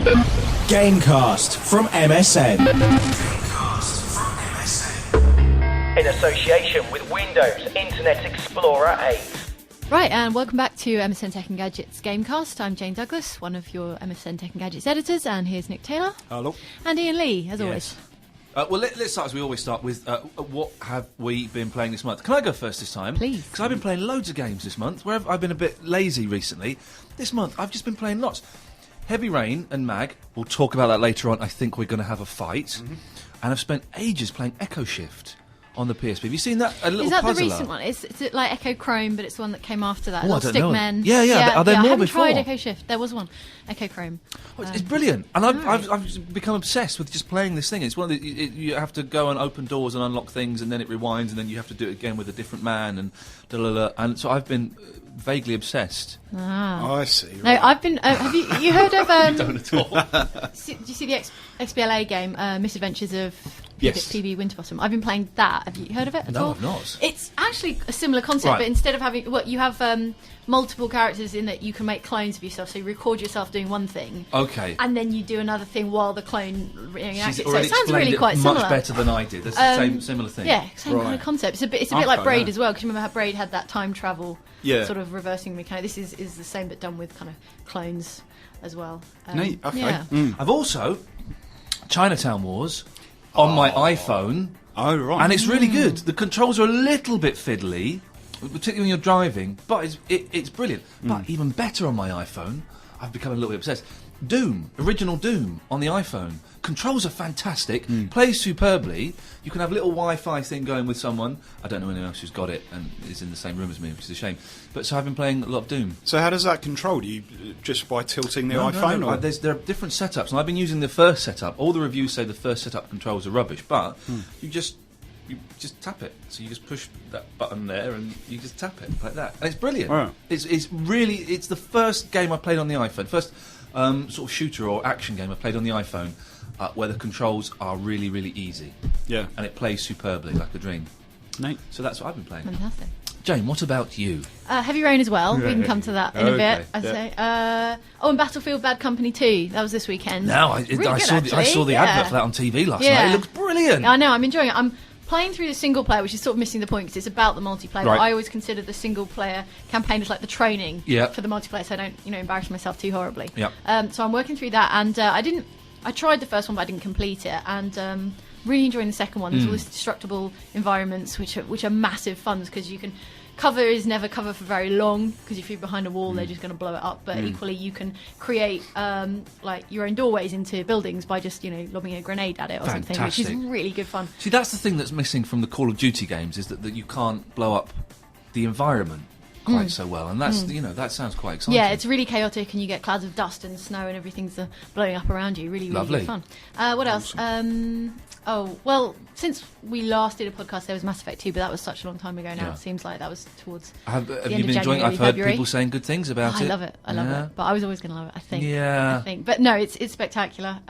Gamecast from MSN. In association with Windows Internet Explorer 8. Right, and welcome back to MSN Tech and Gadgets Gamecast. I'm Jane Douglas, one of your MSN Tech and Gadgets editors, and here's Nick Taylor. Hello. And Iain Lee, as always. Well, let's start as we always start with what have we been playing this month? Can I go first this time? Please. Because I've been playing loads of games this month. Where I've been a bit lazy recently. This month, I've just been playing lots. Heavy Rain and Mag, we'll talk about that later on. I think we're going to have a fight. Mm-hmm. And I've spent ages playing Echo Shift on the PSP. Have you seen that? Is that the recent one? Is it like Echo Chrome, but it's the one that came after that? Oh, I don't know. Stickmen. Yeah. Are there more I haven't before? tried Echo Shift. There was one. Echo Chrome. Oh, it's brilliant. And I've become obsessed with just playing this thing. It's one of the, you have to go and open doors and unlock things, and then it rewinds, and then you have to do it again with a different man, and and so I've been vaguely obsessed. Ah. I see. No, I've been. Have you heard of? You don't at all. Did you see the XBLA game, Misadventures of Yes. PB Winterbottom? I've been playing that. Have you heard of it at all? No, I've not. It's actually a similar concept, Right. but instead of having you have multiple characters in that you can make clones of yourself. So you record yourself doing one thing, Okay. and then you do another thing while the clone reacts. She's So already it sounds explained really it quite similar. much better than I did. That's the similar thing. Yeah, same kind of concept. It's a bit like Braid as well, because you remember how Braid had that time travel sort of reversing mechanic. This is the same, but done with kind of clones as well. Neat. Okay. Yeah. I've also Chinatown Wars on my iPhone. Oh, right. And it's really good. The controls are a little bit fiddly, particularly when you're driving, but it's brilliant. But even better on my iPhone, I've become a little bit obsessed. Doom, original Doom on the iPhone. Controls are fantastic, plays superbly. You can have a little Wi-Fi thing going with someone. I don't know anyone else who's got it and is in the same room as me, which is a shame. But so I've been playing a lot of Doom. So how does that control? Do you just by tilting the iPhone? No. Or? There are different setups, and I've been using the first setup. All the reviews say the first setup controls are rubbish, but you just tap it. So you just push that button there, and you just tap it like that, and it's brilliant. Right. It's the first game I played on the iPhone, first sort of shooter or action game I played on the iPhone, where the controls are really, really easy. Yeah. And it plays superbly, like a dream. Neat. So that's what I've been playing. Fantastic. Jane, what about you? Heavy Rain as well. We can come to that in a bit, I'd yeah. say. And Battlefield Bad Company 2. That was this weekend. No, I saw the advert for that on TV last night. It looks brilliant. I know, I'm enjoying it. I'm playing through the single player, which is sort of missing the point because it's about the multiplayer. Right. But I always consider the single player campaign as like the training for the multiplayer, so I don't embarrass myself too horribly. So I'm working through that, and I tried the first one, but I didn't complete it, and really enjoying the second one. There's all these destructible environments, which are massive fun because you can. Cover is never cover for very long because if you're behind a wall, they're just going to blow it up. But equally, you can create like your own doorways into buildings by just lobbing a grenade at it or something, which is really good fun. See, that's the thing that's missing from the Call of Duty games is that you can't blow up the environment quite so well, and that's that sounds quite exciting. Yeah, it's really chaotic, and you get clouds of dust and snow, and everything's blowing up around you. Really, really Lovely. good fun. What else? Oh, well, since we last did a podcast, there was Mass Effect 2, but that was such a long time ago now. Yeah. It seems like that was towards Have the you end been of enjoying it? January, I've heard February. people saying good things about it. I love it. I love it. But I was always going to love it, I think. Yeah. I think. But no, it's spectacular.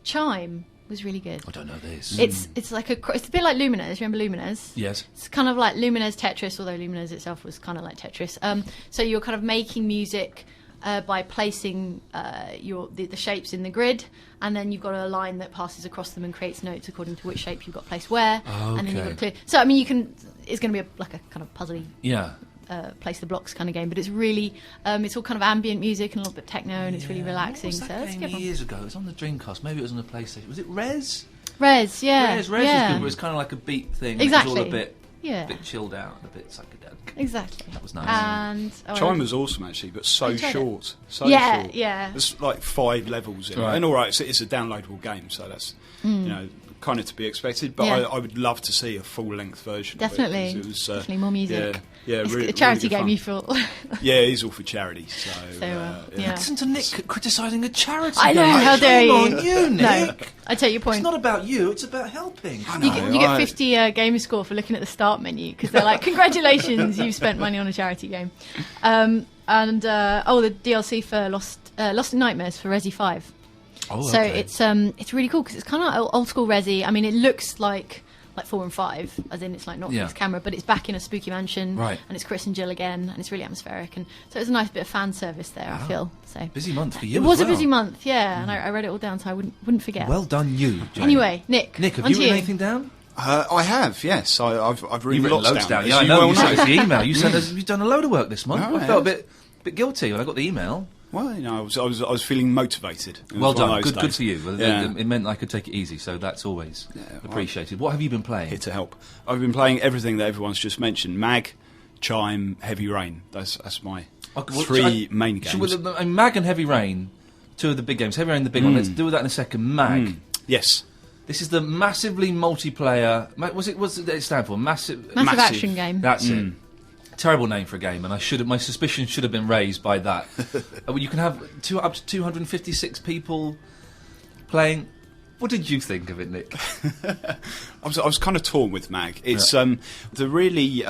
Chime was really good. I don't know this. It's like it's a bit like Lumines. Remember Lumines? Yes. It's kind of like Lumines Tetris, although Lumines itself was kind of like Tetris. So you're kind of making music by placing the shapes in the grid, and then you've got a line that passes across them and creates notes according to which shape you've got placed where. Okay. And then you've got clear. So I mean, it's going to be like a kind of puzzly. Yeah. Place the blocks kind of game, but it's really it's all kind of ambient music and a little bit techno, and it's really relaxing. What was that so game years ago? It was on the Dreamcast. Maybe it was on the PlayStation. Was it Res? Res, yeah. Res yeah. was good. It was kind of like a beat thing. Exactly. It was all a Yeah. bit chilled out, a bit psychedelic. Exactly. That was nice. And Chime was awesome actually, but so short. So yeah, short. yeah. There's like 5 levels in it. And alright, it's a downloadable game, so that's kind of to be expected. But I would love to see a full-length version. Definitely. Of it, 'cause it was, definitely more music. Yeah, it's really, a charity really game. You feel. Yeah, it is all for charity. So yeah. Listen to Nick criticising a charity. I know. game. How dare you? Shame on you, Nick. No, I take your point. It's not about you. It's about helping. You get 50 game score for looking at the start menu because they're like, "Congratulations, you've spent money on a charity game." The DLC for Lost in Nightmares for Resi 5. Oh, so okay. it's really cool because it's kind of old school Resi. I mean, it looks like like 4 and 5, as in it's like not fixed camera, but it's back in a spooky mansion, and it's Chris and Jill again, and it's really atmospheric, and so it's a nice bit of fan service there. I feel so. Busy month for you. It was a busy month, and I read it all down so I wouldn't forget. Well done, you. Jane. Anyway, Nick, have you written anything down? I have, yes. I've written loads down. Yeah, I know. You sent us the email. You sent us. You've done a load of work this month. I felt a bit guilty when I got the email. Well, I was feeling motivated. Well done. Good for you. It meant I could take it easy, so that's always appreciated. What have you been playing? Here to help. I've been playing everything that everyone's just mentioned: Mag, Chime, Heavy Rain. That's my three main games. Mag and Heavy Rain, two of the big games. Heavy Rain, the big one. Let's do that in a second. Mag. Yes. This is the massively multiplayer. What's it stand for? Massive action game. That's it. Terrible name for a game, and my suspicion should have been raised by that. You can have up to 256 people playing. What did you think of it, Nick? I was kind of torn with Mag. It's the really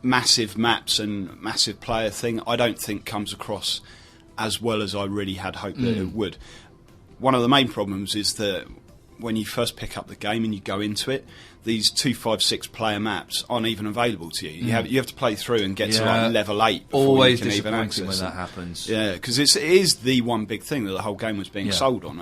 massive maps and massive player thing. I don't think comes across as well as I really had hoped that it would. One of the main problems is that when you first pick up the game and you go into it, these 2, 5, 6 player maps aren't even available to you. You have to play through and get to like level 8 before Always you can even access when that happens. Yeah, because it is the one big thing that the whole game was being sold on,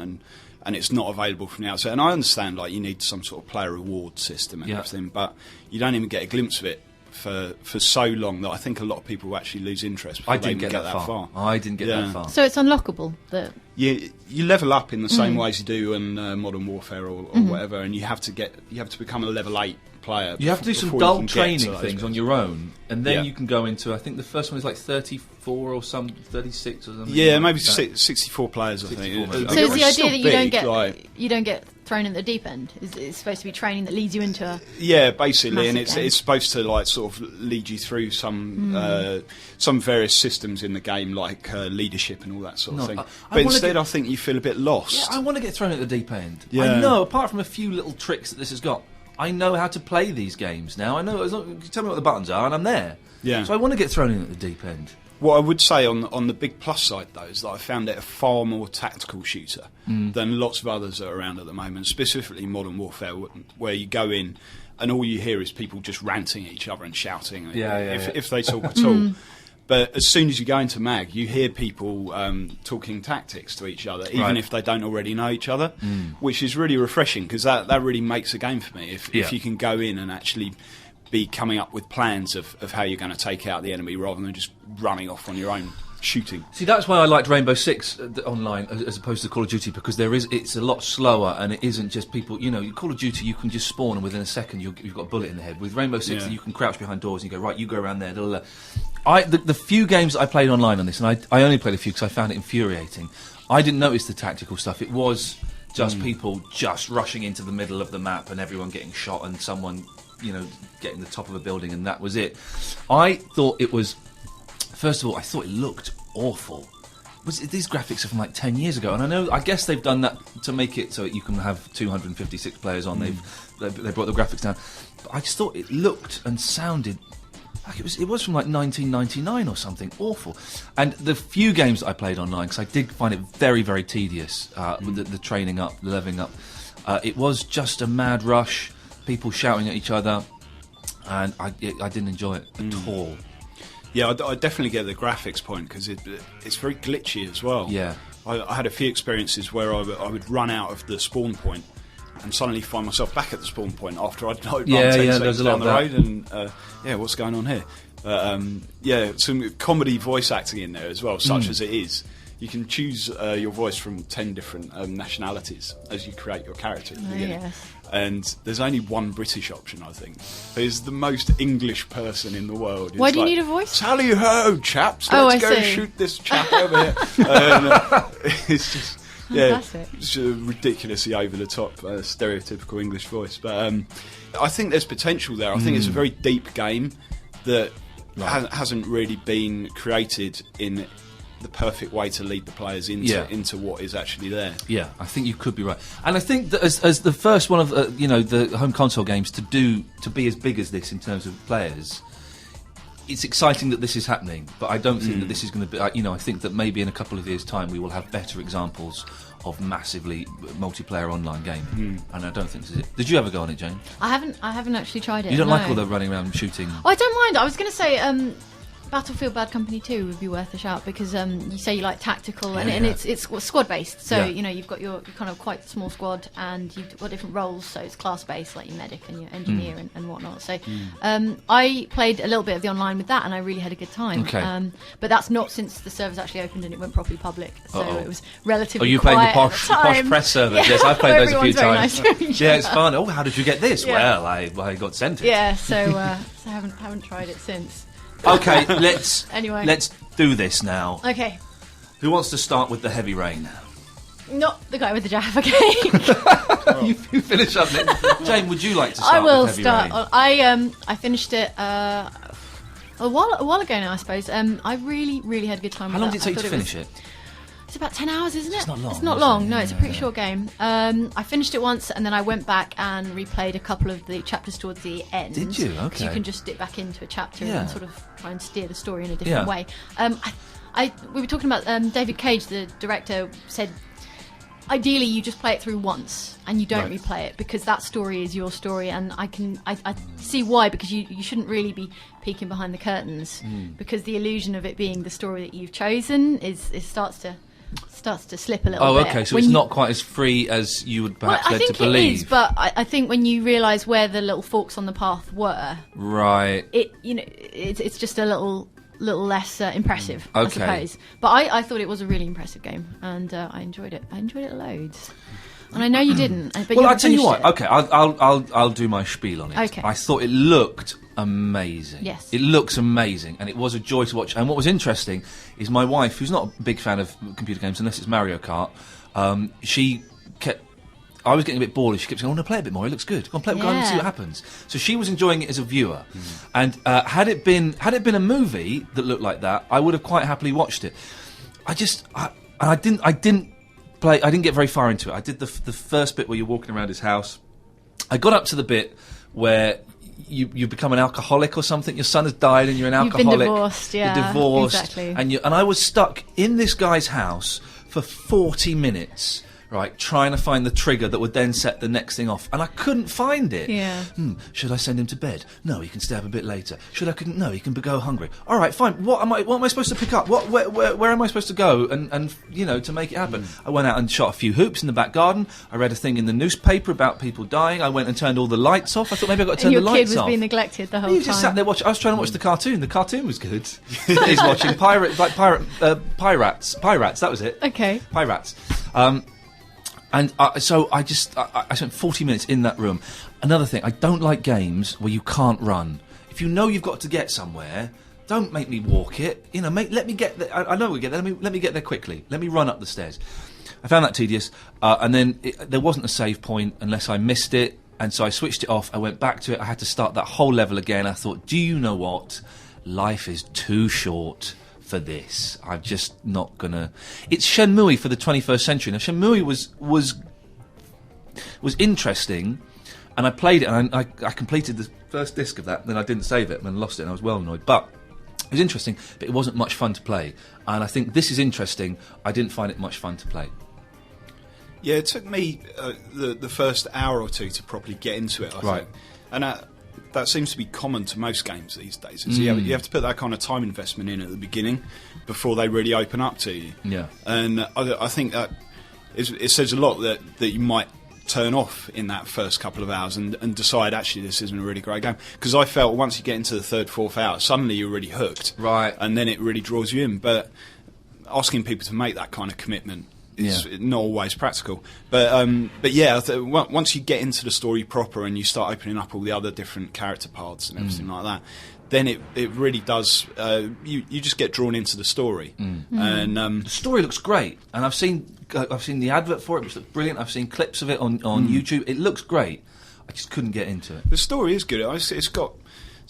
and it's not available from the outset. And I understand like you need some sort of player reward system and everything, but you don't even get a glimpse of it for so long that I think a lot of people actually lose interest before they get that far. I didn't get that far. So it's unlockable. You level up in the same ways you do in Modern Warfare or whatever, and you have to become a level 8 player. You have to do some dull training things on your own, and then you can go into. I think the first one is like 34 or 36 or something. Yeah, maybe 64 players. I think. So is the idea that you don't get thrown in the deep end? It's supposed to be training that leads you into a basically, and it's supposed to like sort of lead you through some various systems in the game, like leadership and all that sort of thing. But instead, I think you feel a bit lost. Yeah, I want to get thrown at the deep end. Yeah. I know, apart from a few little tricks that this has got, I know how to play these games now. I know, tell me what the buttons are, and I'm there. Yeah. So I want to get thrown in at the deep end. What I would say on the big plus side, though, is that I found it a far more tactical shooter than lots of others that are around at the moment, specifically Modern Warfare, where you go in and all you hear is people just ranting at each other and shouting if they talk at all. But as soon as you go into Mag, you hear people talking tactics to each other, even if they don't already know each other, which is really refreshing, because that really makes a game for me. If you can go in and actually be coming up with plans of how you're going to take out the enemy rather than just running off on your own shooting. See, that's why I liked Rainbow Six online as opposed to Call of Duty, because it's a lot slower, and it isn't just people. Call of Duty, you can just spawn and within a second you've got a bullet in the head. With Rainbow Six, you can crouch behind doors and you go, right, you go around there. The few games that I played online on this, and I only played a few because I found it infuriating, I didn't notice the tactical stuff. It was just people just rushing into the middle of the map and everyone getting shot and someone getting the top of a building, and that was it. I thought it was, first of all, I thought it looked awful. These graphics are from like 10 years ago, and I guess they've done that to make it so you can have 256 players on. They brought the graphics down, but I just thought it looked and sounded like it was from like 1999 or something awful. And the few games that I played online, because I did find it very, very tedious, with the training up, the leveling up, it was just a mad rush. People shouting at each other, and I didn't enjoy it at all. Yeah, I definitely get the graphics point, because it's very glitchy as well. Yeah, I had a few experiences where I would run out of the spawn point and suddenly find myself back at the spawn point after I'd run 10 seconds down the road, and what's going on here? Some comedy voice acting in there as well, such as it is. You can choose your voice from 10 different nationalities as you create your character at the beginning. Yes. And there's only one British option, I think. Who's the most English person in the world. Why do you need a voice? Tally ho, chaps! Let's go shoot this chap over here. It's just... it's a ridiculously over-the-top, stereotypical English voice. But I think there's potential there. I think it's a very deep game that hasn't really been created in the perfect way to lead the players into what is actually there. Yeah, I think you could be right. And I think that as the first one of the home console games to be as big as this in terms of players, it's exciting that this is happening, but I don't think that this is going to be. I think that maybe in a couple of years' time we will have better examples of massively multiplayer online gaming, and I don't think this is it. Did you ever go on it, Jane? I haven't actually tried it. You don't like all the running around shooting? Oh, I don't mind. I was going to say Battlefield Bad Company 2 would be worth a shout, because you say you like tactical, and it's squad based, so you've got your kind of quite small squad, and you've got different roles, so it's class based, like your medic and your engineer and whatnot. So I played a little bit of the online with that, and I really had a good time. Okay. But that's not since the servers actually opened and it went properly public, so it was relatively. Oh, you played the posh press server? Yeah, yes, I've played those a few times. Nice. Yeah, it's fun. Oh, how did you get this? Yeah. Well, I got sent it. Yeah, so I haven't tried it since. Okay, let's do this now. Okay. Who wants to start with the heavy rain? Not the guy with the Jaffa cake. You finish up, Nick. Jane, would you like to start? I will with heavy start. Rain? I finished it a while ago now, I suppose. I really had a good time. How long did it take you to finish it? It's about 10 hours, isn't it? It's not long. It's not long. No, it's a pretty short game. I finished it once, and then I went back and replayed a couple of the chapters towards the end. Did you? Okay. Because you can just dip back into a chapter and sort of try and steer the story in a different way. We were talking about David Cage, the director, said ideally you just play it through once and you don't replay it, because that story is your story, and I see why, because you shouldn't really be peeking behind the curtains, because the illusion of it being the story that you've chosen starts to slip a little bit. Oh, okay, so it's not quite as free as you would perhaps led to believe. I think it is, but I think when you realise where the little forks on the path were, right, it's just a little less impressive, I suppose. But I thought it was a really impressive game, and I enjoyed it. I enjoyed it loads. And I know you didn't. But well, I'll tell you what. Okay, I'll do my spiel on it. Okay. I thought it looked amazing. Yes. It looks amazing, and it was a joy to watch. And what was interesting is my wife, who's not a big fan of computer games unless it's Mario Kart, she kept. I was getting a bit bored. She kept saying, "I want to play a bit more. It looks good. Go on, play. Go on and see what happens." So she was enjoying it as a viewer, and had it been a movie that looked like that, I would have quite happily watched it. I didn't get very far into it. I did the first bit where you're walking around his house. I got up to the bit where you become an alcoholic or something. Your son has died and you're an alcoholic. You've been divorced, yeah. You're divorced. Exactly. And I was stuck in this guy's house for 40 minutes, right, trying to find the trigger that would then set the next thing off. And I couldn't find it. Yeah. Should I send him to bed? No, he can stay up a bit later. No, he can go hungry. All right, fine. What am I supposed to pick up? Where am I supposed to go and to make it happen? I went out and shot a few hoops in the back garden. I read a thing in the newspaper about people dying. I went and turned all the lights off. I thought maybe I got to turn the lights off. Your kid was being neglected the whole time. He just sat there watching. I was trying to watch the cartoon. The cartoon was good. He's watching pirates. That was it. Okay. Pirates. And so I spent 40 minutes in that room. Another thing, I don't like games where you can't run. If you know you've got to get somewhere, don't make me walk it. Let me get there. I know we get there. Let me get there quickly. Let me run up the stairs. I found that tedious. And then there wasn't a save point unless I missed it. And so I switched it off. I went back to it. I had to start that whole level again. I thought, do you know what? Life is too short for this. I'm just not gonna. It's Shenmue for the 21st century. Now Shenmue was interesting, and I played it, and I completed the first disc of that. Then I didn't save it and lost it, and I was well annoyed. But it was interesting, but it wasn't much fun to play. And I think this is interesting. I didn't find it much fun to play. Yeah, it took me the first hour or two to properly get into it. I think. And that seems to be common to most games these days. You have to put that kind of time investment in at the beginning before they really open up to you. Yeah. And I think that it says a lot that you might turn off in that first couple of hours and decide, actually, this isn't a really great game. Because I felt once you get into the third, fourth hour, suddenly you're really hooked. Right. And then it really draws you in. But asking people to make that kind of commitment is not always practical, but yeah, once you get into the story proper and you start opening up all the other different character paths and everything like that, then it really does. You just get drawn into the story, and the story looks great. And I've seen the advert for it, which looks brilliant. I've seen clips of it on YouTube. It looks great. I just couldn't get into it. The story is good. It's got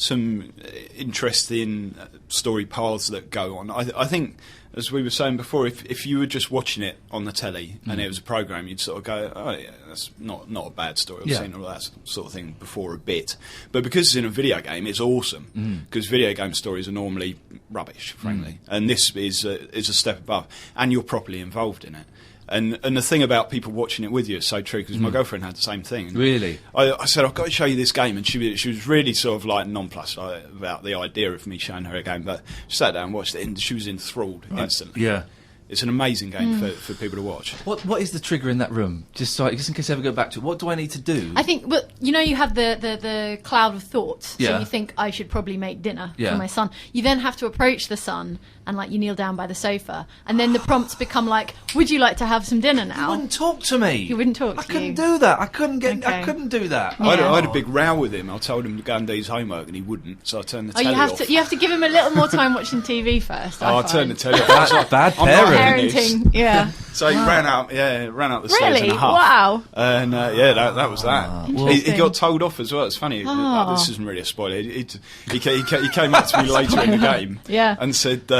some interesting story paths that go on. I think, as we were saying before, if you were just watching it on the telly and it was a programme, you'd sort of go, oh yeah, that's not a bad story. I've seen all that sort of thing before a bit. But because it's in a video game, it's awesome, because video game stories are normally rubbish, frankly. And this is a step above, and you're properly involved in it. And the thing about people watching it with you is so true, because my girlfriend had the same thing. And really? I said, I've got to show you this game, and she was really sort of like nonplussed about the idea of me showing her a game, but she sat down and watched it, and she was enthralled instantly. Yeah. It's an amazing game for people to watch. What is the trigger in that room? Just in case I ever go back to it, what do I need to do? I think, well, you have the cloud of thoughts. So you think, I should probably make dinner for my son. You then have to approach the son and you kneel down by the sofa, and then the prompts become like, would you like to have some dinner now? You wouldn't talk to me. You wouldn't talk to I couldn't do that. I couldn't do that. Yeah. I had a big row with him. I told him to go and do his homework, and he wouldn't, so I turned the telly off. You have to give him a little more time watching TV first. I turned the telly off. That's bad parenting. Yeah. So he ran out the stairs in a huff. Wow. And that was that. He got told off as well. It's funny. This isn't really a spoiler. He came up to me later in the game and said,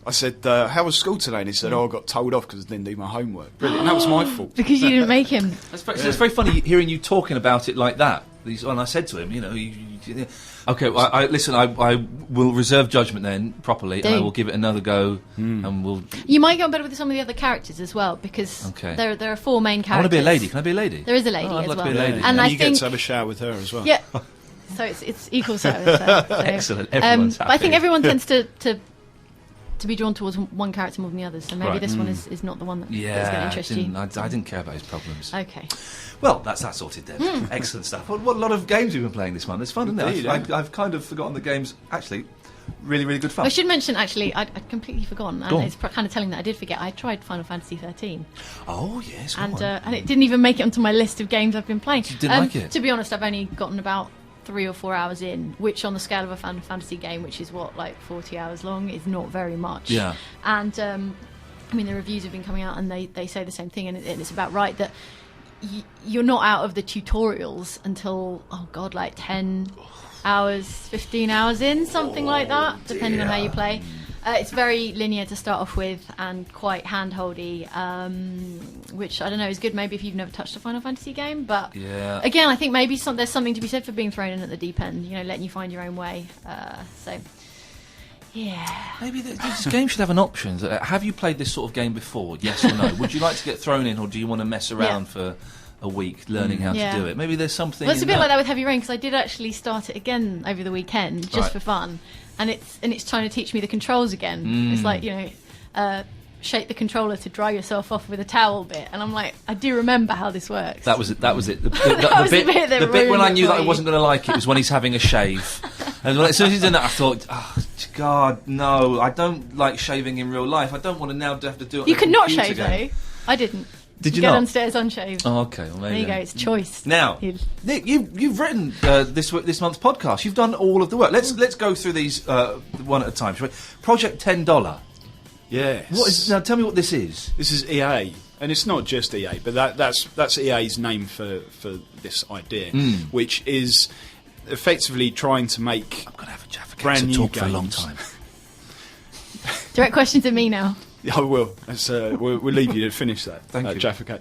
I said, how was school today? And he said, I got told off because I didn't do my homework. Brilliant. And that was my fault. Because you didn't make him. It's very funny hearing you talking about it like that. And I said to him, okay, listen, I will reserve judgment then properly, and I will give it another go, and we'll... You might get on better with some of the other characters as well, because there are 4 main characters. I want to be a lady. Can I be a lady? There is a lady as I'd like well. to be a lady. And you get to have a shower with her as well. Yeah. So it's equal service. So. Excellent. Everyone's happy. But I think everyone tends to be drawn towards one character more than the others, so maybe this one is not the one that's going to interest you. I didn't care about his problems. Okay. Well, that's that sorted then. Excellent stuff. What a lot of games we've been playing this month. It's fun, isn't it? I've kind of forgotten the games. Actually, really, really good fun. I should mention, actually, I'd completely forgotten, and it's kind of telling that I did forget. I tried Final Fantasy 13. Oh, yes. And it didn't even make it onto my list of games I've been playing. You didn't like it? To be honest, I've only gotten about 3 or 4 hours in, which on the scale of a Final Fantasy game, which is 40 hours long, is not very much. Yeah. And the reviews have been coming out, and they say the same thing, and it's about right that you're not out of the tutorials until 10 hours, 15 hours in, something like that, depending on how you play. It's very linear to start off with, and quite hand-holdy, which I don't know is good maybe if you've never touched a Final Fantasy game, but again, I think maybe there's something to be said for being thrown in at the deep end, letting you find your own way. Maybe this game should have an option. Have you played this sort of game before? Yes or no? Would you like to get thrown in, or do you want to mess around for a week learning how to do it? Maybe there's something. Well, it's a bit like that with Heavy Rain, because I did actually start it again over the weekend just for fun, and it's trying to teach me the controls again. It's like shake the controller to dry yourself off with a towel bit, and I'm like, I do remember how this works. That was it. The bit when I knew that I wasn't going to like it was when he's having a shave, and as soon as he's done that, I thought, oh God, no, I don't like shaving in real life. I don't want to now have to do it. You could not shave though. I didn't. Did you get not? Unshaved unshaved? Oh, okay, well, there you go. It's choice. Now, Nick, you've written this month's podcast. You've done all of the work. Let's go through these one at a time. Shall we? Project $10. Yes. Now, tell me what this is. This is EA, and it's not just EA, but that's EA's name for this idea, which is effectively trying to make I'm going to have a Jaffa brand new talk games. For a long time. Direct question to me now. Yeah, I will. We'll leave you to finish that. Thank you. Jaffa Cake.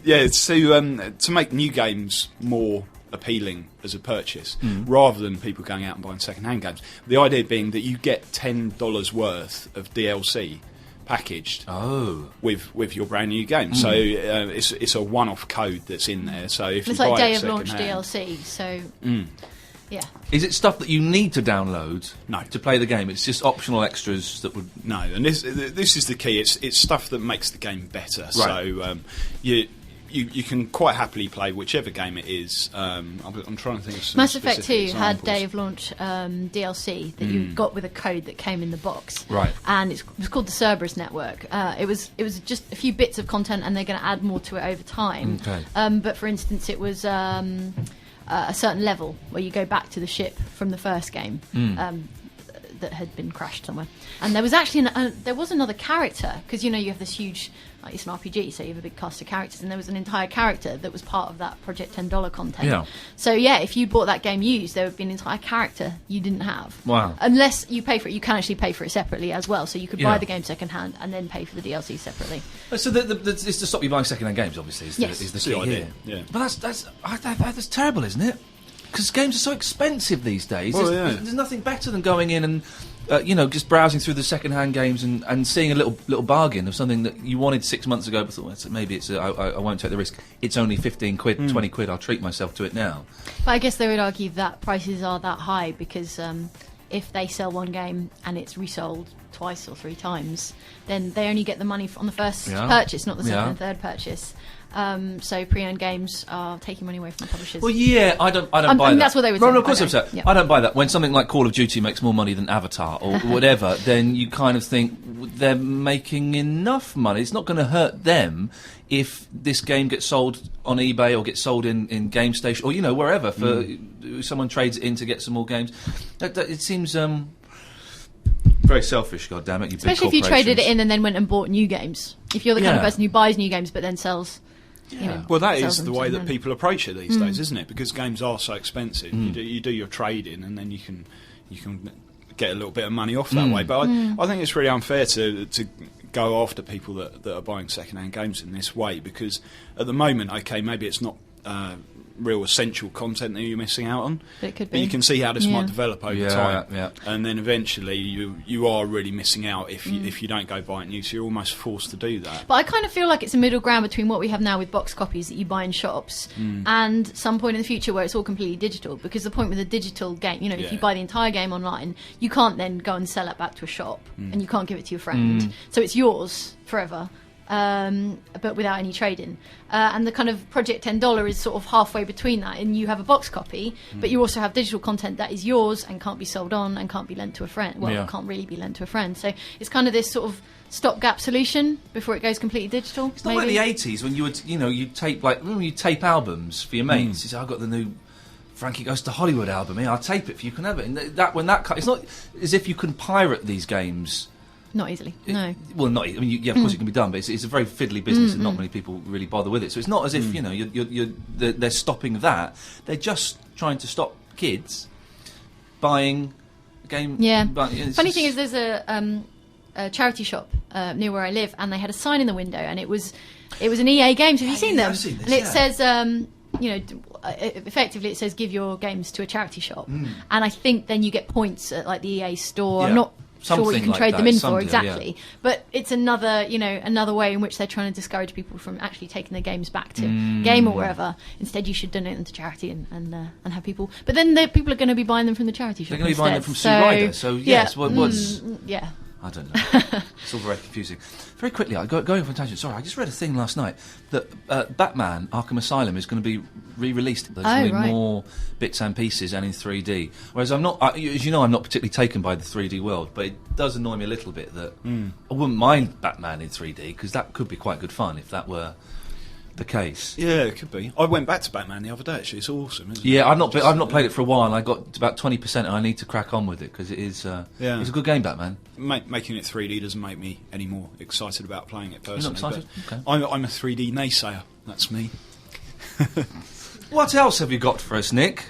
It's to make new games more appealing as a purchase, rather than people going out and buying second-hand games. The idea being that you get $10 worth of DLC packaged with your brand new game. So it's a one-off code that's in there. So if it's you like buy day it of launch second-hand, DLC. So yeah. Is it stuff that you need to download No. to play the game? It's just optional extras that would... No, and this is the key. It's stuff that makes the game better. Right. So you can quite happily play whichever game it is. I'm trying to think of some Mass Effect 2 specific had examples. day of launch DLC that you got with a code that came in the box. Right. And it was called the Cerberus Network. It was just a few bits of content, and they're going to add more to it over time. Okay. But for instance, it was a certain level where you go back to the ship from the first game. that had been crashed somewhere. And there was actually there was another character, because you have this huge, it's an RPG, so you have a big cast of characters, and there was an entire character that was part of that Project $10 content. Yeah. So yeah, if you bought that game used, there would be an entire character you didn't have. Wow. Unless you pay for it, you can actually pay for it separately as well. So you could buy the game second hand and then pay for the DLC separately. So it's to stop you buying second-hand games, obviously. Is the key idea. Yeah. But that's terrible, isn't it? Because games are so expensive these days. Well, there's nothing better than going in and just browsing through the second-hand games and seeing a little bargain of something that you wanted 6 months ago, but thought maybe I won't take the risk. It's only 15 quid, 20 quid. I'll treat myself to it now. But I guess they would argue that prices are that high because if they sell one game and it's resold twice or 3 times, then they only get the money on the first purchase, not the second and third purchase. So pre-owned games are taking money away from the publishers. Well, yeah, I don't buy that. That's what they would say. No, of course I'm saying. I don't buy that. When something like Call of Duty makes more money than Avatar or whatever, then you kind of think they're making enough money. It's not going to hurt them if this game gets sold on eBay or gets sold in GameStation or wherever for someone trades it in to get some more games. It seems very selfish. God damn it! Especially if you traded it in and then went and bought new games. If you're the kind of person who buys new games but then sells. Well, that is the way that people approach it these days, isn't it? Because games are so expensive. You do your trading, and then you can get a little bit of money off that way. But I think it's really unfair to go after people that are buying second-hand games in this way, because at the moment, okay, maybe it's not real essential content that you're missing out on, but it could be. But you can see how this might develop over time, and then eventually you are really missing out if you don't go buy it new. So you're almost forced to do that. But I kind of feel like it's a middle ground between what we have now with box copies that you buy in shops and some point in the future where it's all completely digital. Because the point with a digital game, if you buy the entire game online, you can't then go and sell it back to a shop, and you can't give it to your friend. So it's yours forever. But without any trading. And the kind of Project $10 is sort of halfway between that, and you have a box copy, but you also have digital content that is yours and can't be sold on and can't be lent to a friend. Well, it can't really be lent to a friend. So it's kind of this sort of stopgap solution before it goes completely digital. It's not like the 80s when you would, you tape, remember you tape albums for your mates? You say, I've got the new Frankie Goes to Hollywood album here, I'll tape it for you, can have it. And it's not as if you can pirate these games. Not easily, no. Well, not. I mean, of course it can be done, but it's a very fiddly business, and not many people really bother with it. So it's not as if they're stopping that. They're just trying to stop kids buying a game. Yeah. Funny thing is, there's a charity shop near where I live, and they had a sign in the window, and it was an EA Games. Have you seen them? I've seen this, and it says, effectively it says give your games to a charity shop, and I think then you get points at like the EA store. I'm not sure what you can trade them in for exactly, but it's another way in which they're trying to discourage people from actually taking their games back to game or wherever. Instead, you should donate them to charity and have people. But then people are going to be buying them from the charity shop. They're going to be buying them from Sue Ryder. So yes, what's yeah. I don't know. It's all very confusing. Very quickly, going off on a tangent. Sorry, I just read a thing last night that Batman: Arkham Asylum is going to be re-released. There's going to be more bits and pieces and in 3D. Whereas I'm not, as you know, I'm not particularly taken by the 3D world, but it does annoy me a little bit that I wouldn't mind Batman in 3D because that could be quite good fun if that were the case. Yeah, it could be. I went back to Batman the other day. Actually, it's awesome, isn't it? Yeah, I've not played it for a while. And I got about 20%, and I need to crack on with it because it is. It's a good game, Batman. Making it 3D doesn't make me any more excited about playing it personally. You're not excited? Okay. I'm a 3D naysayer. That's me. What else have you got for us, Nick?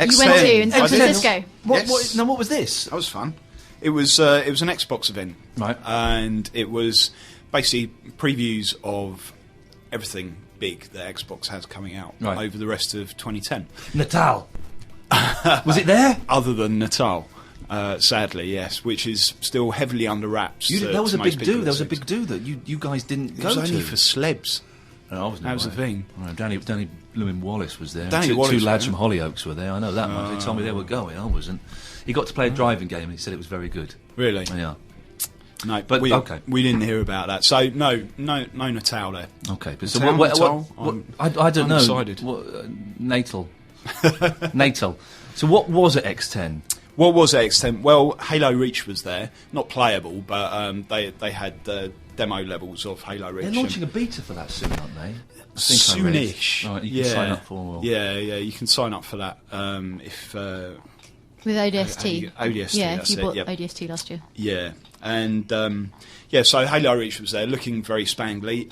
You went to in San Francisco. What was this? That was fun. It was an Xbox event, right? And it was basically previews of everything big that Xbox has coming out over the rest of 2010. Natal. Was it there? Other than Natal, sadly, yes, which is still heavily under wraps. There was a big do. There was a big do that you guys didn't go to. It was only for celebs. No, I wasn't. That was the thing. Right, Danny Blooming Wallace was there. Two lads from Hollyoaks were there. I know that much. They told me they were going. I wasn't. He got to play a driving game, and he said it was very good. Really? Yeah. No, but we didn't hear about that. So no Natal there. Okay, but so what I don't know. Undecided. Natal. So what was at X10? What was at X10? Well, Halo Reach was there. Not playable, but they had demo levels of Halo Reach. They're launching a beta for that soon, aren't they? Soonish. Right, you can sign up for. Yeah, you can sign up for that With ODST. ODST, yeah, that's you bought it, ODST last year. Yeah, and so Halo Reach was there, looking very spangly.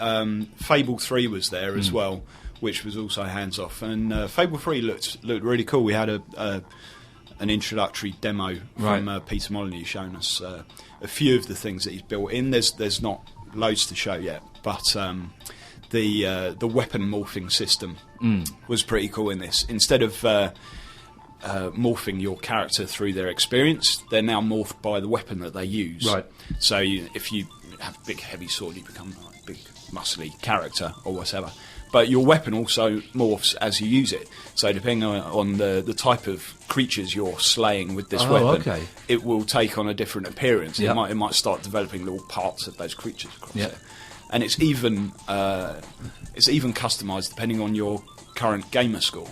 Fable 3 was there as well, which was also hands off, and Fable 3 looked really cool. We had an introductory demo from Peter Molyneux showing us a few of the things that he's built in. There's not loads to show yet, but the weapon morphing system was pretty cool in this. Instead of morphing your character through their experience, they're now morphed by the weapon that they use. Right. So if you have a big heavy sword, you become like a big muscly character or whatever. But your weapon also morphs as you use it. So depending on the type of creatures you're slaying with this weapon, it will take on a different appearance. Yep. It might start developing little parts of those creatures across it. And it's even customised depending on your current gamer score.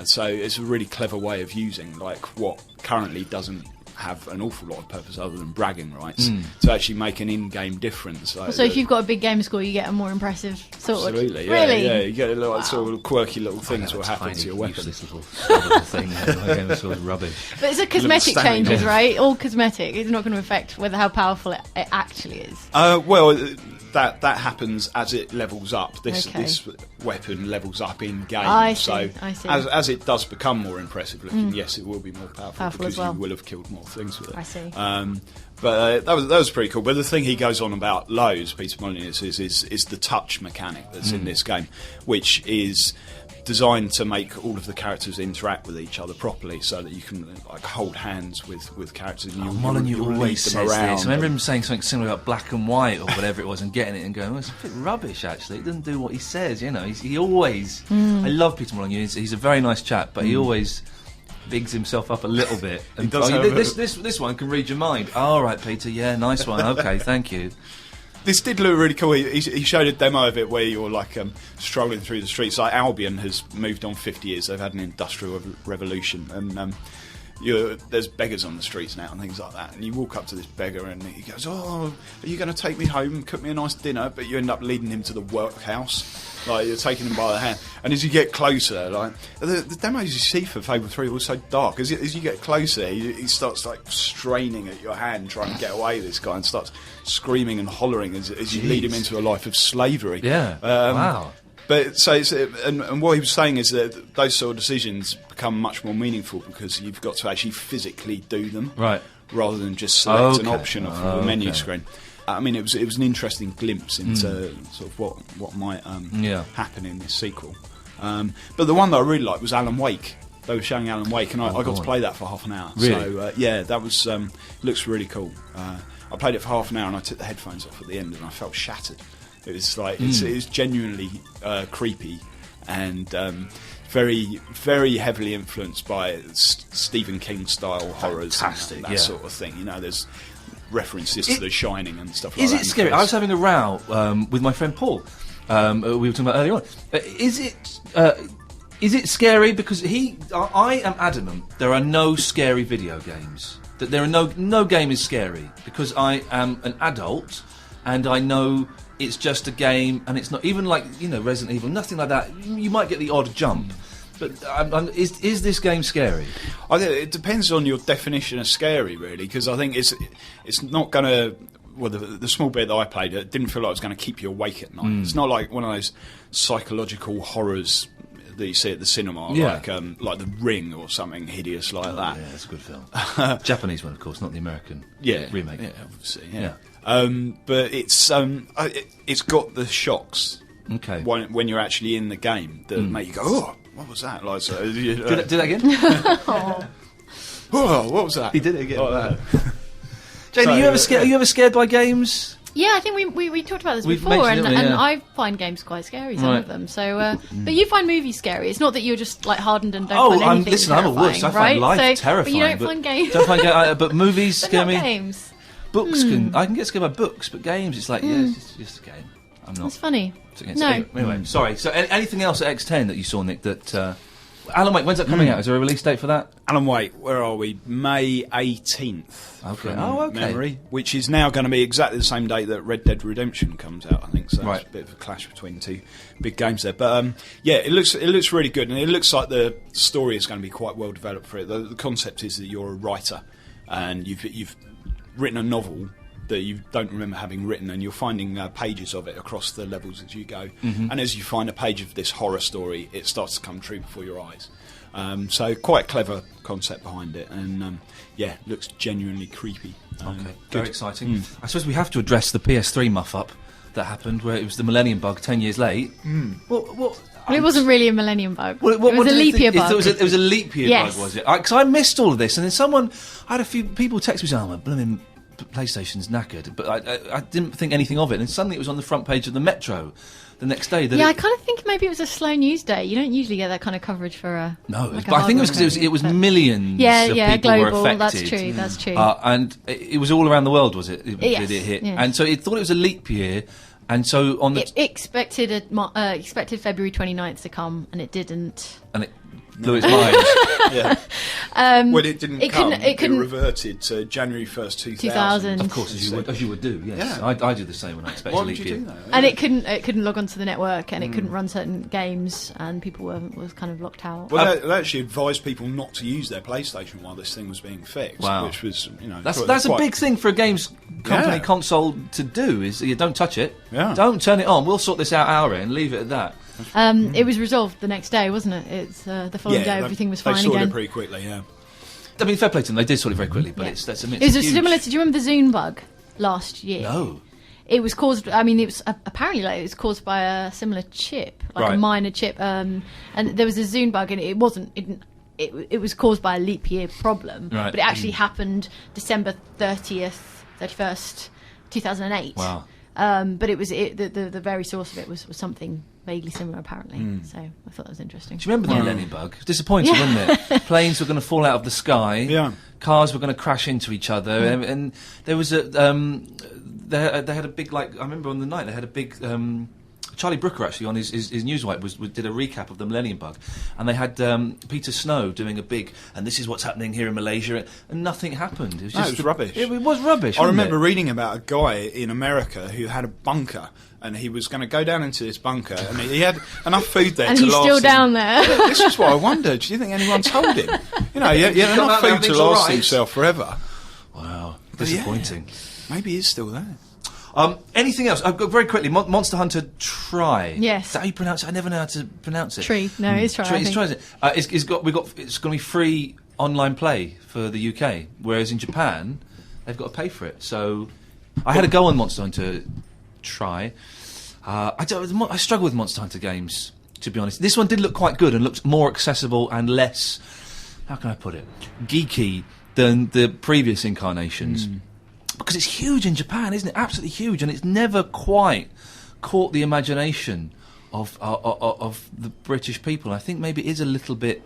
So it's a really clever way of using what currently doesn't have an awful lot of purpose other than bragging rights to actually make an in-game difference. So if you've got a big gamer score, you get a more impressive sword. Absolutely, really? Yeah. You get a little sort of quirky little things will happen to your weapon. This little thing, my gamer sword is rubbish. But it's a cosmetic changes, right? All cosmetic. It's not going to affect how powerful it actually is. That happens as it levels up. This weapon levels up in game. I see. As it does become more impressive looking, yes, it will be more powerful because you will have killed more things with it. I see. But that was pretty cool. But the thing he goes on about loads, Peter Molyneux, is the touch mechanic that's in this game, which is designed to make all of the characters interact with each other properly, so that you can hold hands with characters. And Molyneux always says this. I remember him saying something similar about Black and White or whatever it was, and getting it and going, well, it's a bit rubbish actually. It doesn't do what he says. He always. I love Peter Molyneux. He's a very nice chap, but he always bigs himself up a little bit. And this one can read your mind. All right, Peter. Yeah, nice one. Okay, thank you. This did look really cool. He showed a demo of it where you're strolling through the streets. Like Albion has moved on 50 years. They've had an industrial revolution, and there's beggars on the streets now and things like that. And you walk up to this beggar and he goes, "Oh, are you going to take me home and cook me a nice dinner?" But you end up leading him to the workhouse. You're taking him by the hand. And as you get closer, the demos you see for Fable 3 were so dark. As you get closer, he starts straining at your hand, trying to get away with this guy, and starts screaming and hollering as you lead him into a life of slavery. Yeah. Wow. But and what he was saying is that those sort of decisions become much more meaningful because you've got to actually physically do them, right, rather than just select an option off of the menu screen. I mean, it was an interesting glimpse into sort of what might happen in this sequel. But the one that I really liked was Alan Wake. They were showing Alan Wake, and I got to play that for half an hour. Really? So that was looks really cool. I played it for half an hour, and I took the headphones off at the end, and I felt shattered. It was it was genuinely creepy and very, very heavily influenced by Stephen King style horrors, and that sort of thing. There's references to The Shining and stuff like that. Is it scary? I was having a row with my friend Paul. We were talking about earlier on. Is it scary? Because I am adamant there are no scary video games. That there are no game is scary because I am an adult and I know it's just a game and it's not even Resident Evil, nothing like that. You might get the odd jump. But is this game scary? I think it depends on your definition of scary, really, because I think it's not going to. Well, the small bit that I played, it didn't feel like it was going to keep you awake at night. It's not like one of those psychological horrors that you see at the cinema, like The Ring or something hideous like that. Yeah, it's a good film. Japanese one, of course, not the American remake. Yeah, obviously. Yeah. But it's got the shocks. Okay. When you're actually in the game that make you go, oh. What was that? Do that again? Oh, what was that? He did it again. Like that. Jamie, are you ever scared by games? Yeah, I think we talked about this before, and I find games quite scary, some of them. So, but you find movies scary. It's not that you're just hardened and don't find anything terrifying, I'm a wuss. I find life terrifying. But you don't find games. But movies scare me. Games. Books I can get scared by books, but games, it's it's just a game. I'm not. It's funny. No. Anyway, sorry. So anything else at X10 that you saw, Nick, that Alan Wake, when's that coming out? Is there a release date for that? Alan Wake, where are we? May 18th. Okay. Memory, which is now going to be exactly the same date that Red Dead Redemption comes out, I think. So it's a bit of a clash between two big games there. But yeah, it looks really good, and it looks like the story is going to be quite well developed for it. The concept is that you're a writer, and you've written a novel that you don't remember having written, and you're finding pages of it across the levels as you go. And as you find a page of this horror story, it starts to come true before your eyes. So quite clever concept behind it, and yeah, looks genuinely creepy. Very exciting. I suppose we have to address the PS3 muff-up that happened, where it was the Millennium Bug 10 years late. Well, it wasn't really a Millennium Bug. It was a leap year bug. It was a leap year bug, was it? Because I missed all of this, and then I had a few people text me saying, "Oh, my blooming PlayStation's knackered," but I didn't think anything of it, and suddenly it was on the front page of the Metro the next day. I kind of think maybe it was a slow news day. You don't usually get that kind of coverage for a... No, but I think it was because it was millions of people global, were affected. That's true. And it was all around the world, was it? Yes, did it hit? yes. And so it thought it was a leap year, and so on the... It expected February 29th to come, and it didn't. And it blew its mind. Yeah. When it didn't come, it reverted to January 1st, 2000. Of course, as you would do, yes. Yeah. I do the same when I expect a leap year. Do that? And it couldn't log onto the network, and it couldn't run certain games, and people was kind of locked out. Well, they actually advised people not to use their PlayStation while this thing was being fixed. Wow. Which was, that's a big thing for a games company console to do, is you don't touch it. Yeah. Don't turn it on. We'll sort this out our end, leave it at that. It was resolved the next day, wasn't it? It's the following day, everything was fine again. They sorted it pretty quickly, yeah. I mean, fair play to them. They did sort it very quickly, but it's it was similar to. Do you remember the Zune bug last year? No. It was caused. I mean, it was apparently it was caused by a similar chip, a minor chip. And there was a Zune bug, and it wasn't. It was caused by a leap year problem, but it actually happened December 31st, 2008. Wow. But it was the very source of it was something vaguely similar, apparently. So I thought that was interesting. Do you remember the Millennium Bug? Disappointing, wasn't it? Planes were going to fall out of the sky. Yeah. Cars were going to crash into each other, and there was a they had a big, I remember on the night they had a big. Charlie Brooker actually on his Newswipe did a recap of the Millennium Bug, and they had Peter Snow doing a big, and this is what's happening here in Malaysia, and nothing happened. It was rubbish. It was rubbish. I remember reading about a guy in America who had a bunker, and he was going to go down into this bunker, and he had enough food there and to last. And he's still down there. This is what I wondered. Do you think anyone told him? He had enough food to last himself forever. Wow, disappointing. Maybe he's still there. Anything else? I've got very quickly. Monster Hunter Try. Yes. Is that how you pronounce it? I never know how to pronounce it. Tree. No, it's Try. It's Try. It's going to be free online play for the UK, whereas in Japan they've got to pay for it. So I had a go on Monster Hunter Try. I struggle with Monster Hunter games, to be honest. This one did look quite good and looked more accessible and less, how can I put it, geeky than the previous incarnations. Because it's huge in Japan, isn't it? Absolutely huge, and it's never quite caught the imagination of the British people. I think maybe it is a little bit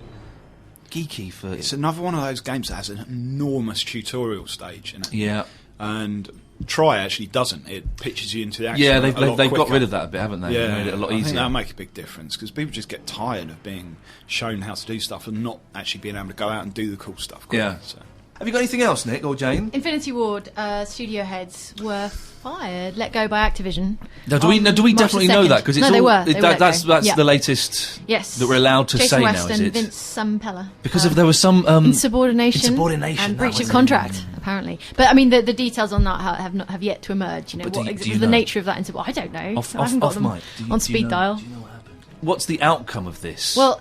geeky for. It's another one of those games that has an enormous tutorial stage in it. Yeah, and Try actually doesn't. It pitches you into the action. Yeah, they've got rid of that a bit, haven't they? Yeah, they made it a lot easier. I think that'll make a big difference because people just get tired of being shown how to do stuff and not actually being able to go out and do the cool stuff. Yeah. So. Have you got anything else, Nick or Jane? Infinity Ward studio heads were fired, let go by Activision. Now, do we definitely know that? Because they were. That's the latest. Yes. That we're allowed to Jason say West now. Is and it? Vince Sampella. Because there was some insubordination and breach of contract, apparently. But I mean, the details on that have yet to emerge. You know, what was the nature of that insubordination? I don't know. I haven't got them on speed dial. Do you know what happened? What's the outcome of this? Well,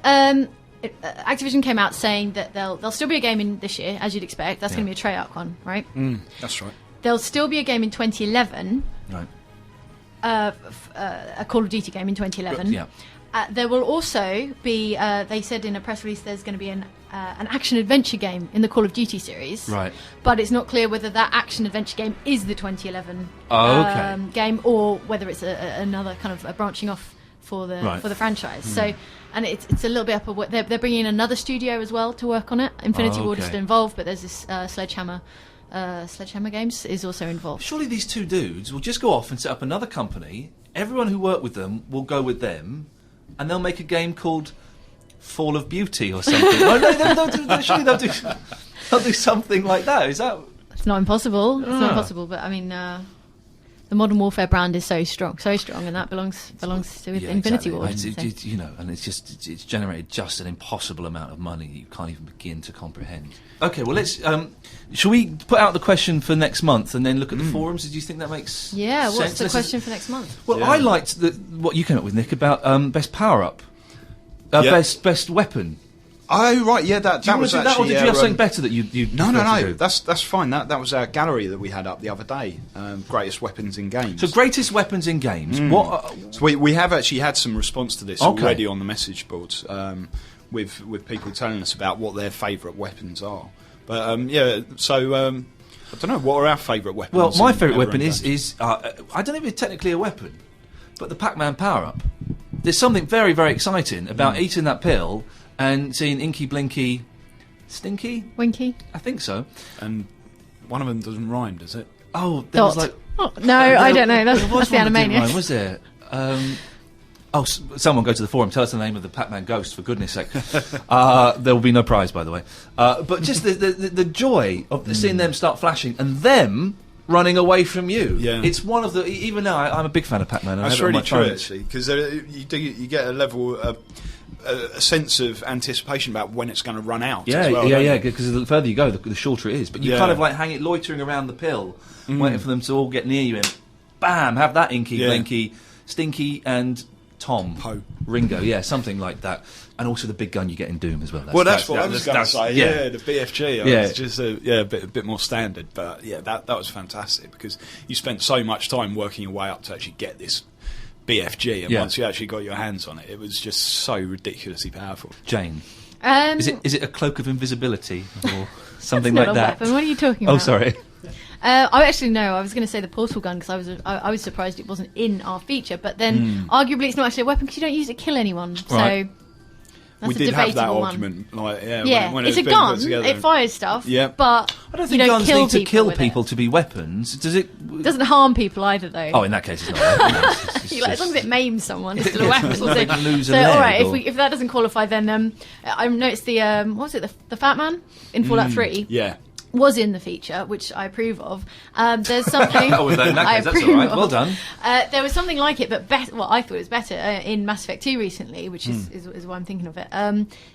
Activision came out saying that there'll still be a game in this year, as you'd expect. That's going to be a Treyarch one, right? That's right. There'll still be a game in 2011. Right. A Call of Duty game in 2011. Yeah. There will also be. They said in a press release there's going to be an action-adventure game in the Call of Duty series. Right. But it's not clear whether that action-adventure game is the 2011 game or whether it's another kind of a branching off for the franchise. So, and it's a little bit up. They're bringing in another studio as well to work on it. Infinity Ward is still involved, but there's this Sledgehammer Games is also involved. Surely these two dudes will just go off and set up another company. Everyone who worked with them will go with them, and they'll make a game called Fall of Beauty or something. Oh, no, surely they'll do something like that. Is that? It's not impossible. It's not impossible, but I mean, the Modern Warfare brand is so strong, and that belongs to Infinity Ward. And it's generated just an impossible amount of money that you can't even begin to comprehend. Okay, well, let's. Shall we put out the question for next month and then look at the forums? Do you think that makes sense? What's the question for next month? Well, I liked what you came up with, Nick, about best power up, best weapon. Oh right, yeah, that was actually. That, or did you have something better that you? No. That's fine. That was our gallery that we had up the other day. Greatest weapons in games. So greatest weapons in games. What? So we have actually had some response to this already on the message boards, with people telling us about what their favourite weapons are. But so I don't know. What are our favourite weapons? Well, my favourite weapon is I don't know if it's technically a weapon, but the Pac-Man power up. There's something very, very exciting about eating that pill and seeing Inky, Blinky, Stinky? Winky? I think so. And one of them doesn't rhyme, does it? Oh, there was like... Oh, no, I don't know. That's the Animaniacs. Was there? Someone go to the forum, tell us the name of the Pac-Man ghost, for goodness sake. There will be no prize, by the way. But just the joy of seeing them start flashing and them running away from you. Yeah. It's one of the... Even now, I'm a big fan of Pac-Man. That's really true, actually, because you get a level... a sense of anticipation about when it's going to run out. Yeah, because the further you go, the shorter it is. But you kind of like hang it loitering around the pill, waiting for them to all get near you, and bam, have that Inky, Blinky, Stinky, and Tom. Ringo, something like that. And also the big gun you get in Doom as well. That's what I was going to say. The BFG. It's just a bit more standard. But that was fantastic because you spent so much time working your way up to actually get this BFG, and once you actually got your hands on it, it was just so ridiculously powerful. Jane, is it a cloak of invisibility or something like that? Weapon. What are you talking about? Oh, sorry. I actually know. I was going to say the portal gun because I was surprised it wasn't in our feature, but then arguably it's not actually a weapon because you don't use it to kill anyone. Right. So. That's we did have that argument, when it's a gun. It fires stuff. Yeah, but I don't think guns need to kill people to be weapons. Does it? It doesn't harm people either, though. Oh, in that case, it's not. As long as it maims someone, it's still a weapon. So, all right, if that doesn't qualify, then I noticed the what was it? The Fat Man in Fallout 3. Yeah. Was in the feature, which I approve of. There's something. In that case, that's all right. Well done. There was something like it, but better. Well, I thought it was better in Mass Effect 2 recently, which is why I'm thinking of it.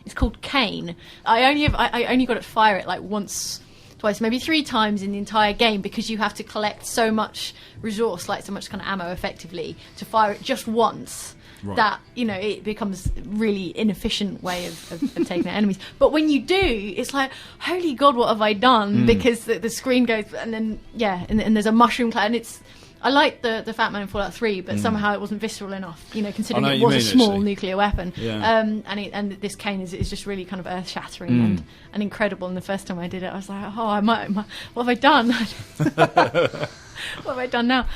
It's called Kane. I only got to fire it like once, twice, maybe 3 times in the entire game because you have to collect so much resource, like so much kind of ammo, effectively, to fire it just once. Right. That it becomes a really inefficient way of taking out enemies. But when you do, it's like, holy God, what have I done? Because the screen goes, and then and there's a mushroom cloud. And I like the Fat Man in Fallout 3, but somehow it wasn't visceral enough. Considering it was a small nuclear weapon. Yeah. And this Kane is just really kind of earth shattering and incredible. And the first time I did it, I was like, what have I done? What have I done now?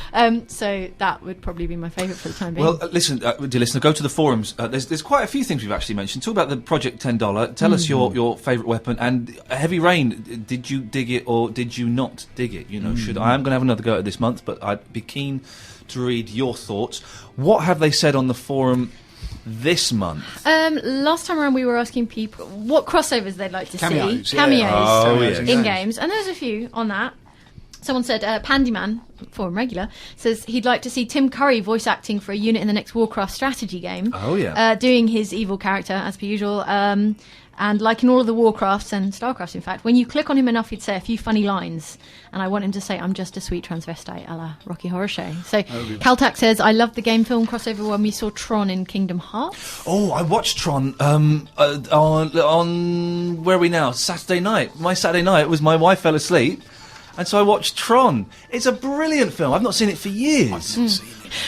So that would probably be my favourite for the time being. Well, listen, dear listener, go to the forums. There's quite a few things we've actually mentioned. Talk about the Project $10. Tell us your favourite weapon. And Heavy Rain, did you dig it or did you not dig it? I am going to have another go at it this month, but I'd be keen to read your thoughts. What have they said on the forum this month? Last time around we were asking people what crossovers they'd like to see. Cameos in games. And there's a few on that. Someone said, Pandyman, forum regular, says he'd like to see Tim Curry voice acting for a unit in the next Warcraft strategy game. Oh, yeah. Doing his evil character, as per usual. And like in all of the Warcrafts and Starcrafts, in fact, when you click on him enough, he'd say a few funny lines. And I want him to say, I'm just a sweet transvestite, a la Rocky Horror Show. So Caltac says, I loved the game film crossover when we saw Tron in Kingdom Hearts. Oh, I watched Tron on where are we now? Saturday night. My Saturday night was my wife fell asleep. And so I watched Tron. It's a brilliant film. I've not seen it for years.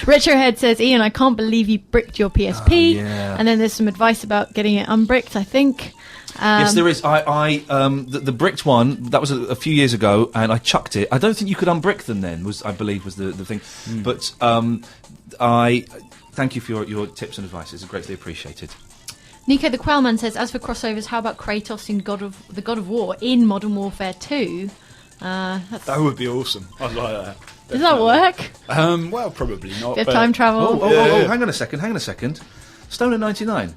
Retrohead says, Ian, I can't believe you bricked your PSP. Oh, yeah. And then there's some advice about getting it unbricked, I think. Yes, there is. The bricked one, that was a few years ago, and I chucked it. I don't think you could unbrick them then, I believe was the thing. But I thank you for your tips and advice. It's greatly appreciated. Nico the Quellman says, as for crossovers, how about Kratos in God of War in Modern Warfare 2? That would be awesome. I'd like that. Does that work? Well, probably not. Bit of time travel. Oh, hang on a second. Stoner 99.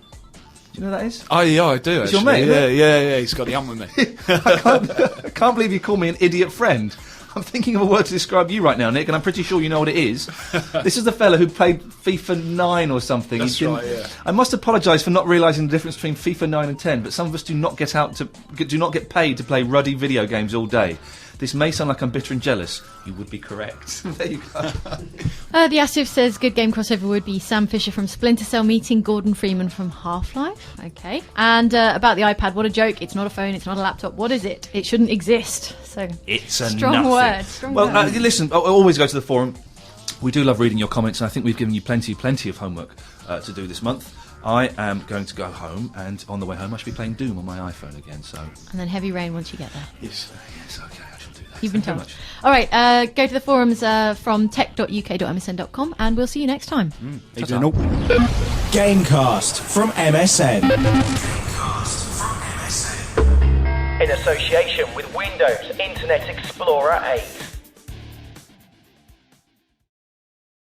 Do you know who that is? Oh, yeah, I do, It's actually. your mate, Yeah, he's got the hump with me. I can't believe you call me an idiot friend. I'm thinking of a word to describe you right now, Nick, and I'm pretty sure you know what it is. This is the fella who played FIFA 9 or something. That's right, yeah. I must apologise for not realising the difference between FIFA 9 and 10, but some of us do not get paid to play ruddy video games all day. This may sound like I'm bitter and jealous. You would be correct. There you go. The Asif says good game crossover would be Sam Fisher from Splinter Cell meeting Gordon Freeman from Half-Life. Okay. And about the iPad, what a joke. It's not a phone, it's not a laptop. What is it? It shouldn't exist. So it's a strong nothing. word. Strong word. Listen, I always go to the forum. We do love reading your comments, and I think we've given you plenty of homework to do this month. I am going to go home, and on the way home I should be playing Doom on my iPhone again. So. And then heavy rain once you get there. Yes, okay, I shall do that. You've been told. All right, go to the forums from tech.uk.msn.com, and we'll see you next time. Gamecast from MSN. In association with Windows Internet Explorer 8.